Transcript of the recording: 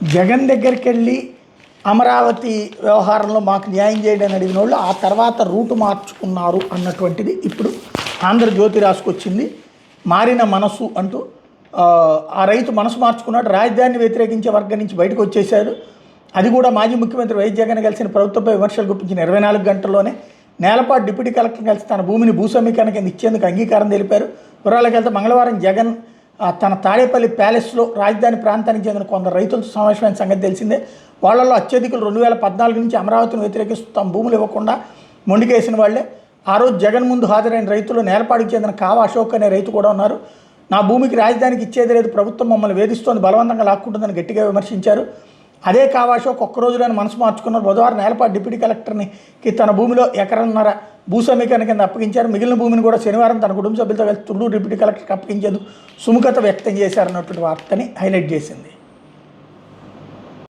జగన్ దగ్గరికి అమరావతి వ్యవహారంలో మాకు న్యాయం చేయడానికి అడిగిన వాళ్ళు ఆ తర్వాత రూటు మార్చుకున్నారు అన్నటువంటిది ఇప్పుడు ఆంధ్రజ్యోతి రాసుకొచ్చింది. మారిన మనసు అంటూ ఆ రైతు మనసు మార్చుకున్నాడు, రాజధానిని వ్యతిరేకించే వర్గం నుంచి బయటకు వచ్చేశాడు. అది కూడా మాజీ ముఖ్యమంత్రి వైఎస్ జగన్ కలిసిన ప్రభుత్వంపై విమర్శలు గుప్పించిన 24 గంటల్లోనే నేలపాటు డిప్యూటీ కలెక్టర్ కలిసి తన భూమిని భూసమీకరణ కింద ఇచ్చేందుకు అంగీకారం తెలిపారు. వివరాలకు వెళ్తే మంగళవారం జగన్ తన తాడేపల్లి ప్యాలెస్లో రాజధాని ప్రాంతానికి చెందిన కొందరు రైతులతో సమావేశమైన సంగతి తెలిసిందే. వాళ్ళల్లో అత్యధికులు 2014 నుంచి అమరావతిని వ్యతిరేకిస్తూ తమ భూములు ఇవ్వకుండా మొండికేసిన వాళ్లే. ఆ రోజు జగన్ ముందు హాజరైన రైతులు నేలపాడికి చెందిన కావ అశోక్ అనే రైతు కూడా ఉన్నారు. నా భూమికి రాజధానికి ఇచ్చేది లేదు, ప్రభుత్వం మమ్మల్ని వేధిస్తోంది, బలవంతంగా లాక్కుంటుందని గట్టిగా విమర్శించారు. అదే కావ అశోక్ ఒక్క రోజులోనే మనసు మార్చుకున్నారు. బుధవారం నేలపాటి డిప్యూటీ కలెక్టర్కి తన భూమిలో ఎకరన్నర భూసమీకరణ కింద అప్పగించారు. మిగిలిన భూమిని కూడా శనివారం తన కుటుంబ సభ్యులతో కలిసి తుళ్ళూరు డిప్యూటీ కలెక్టర్కి అప్పగించేందుకు సుముఖత వ్యక్తం చేశారన్నటువంటి వార్తని హైలైట్ చేసింది.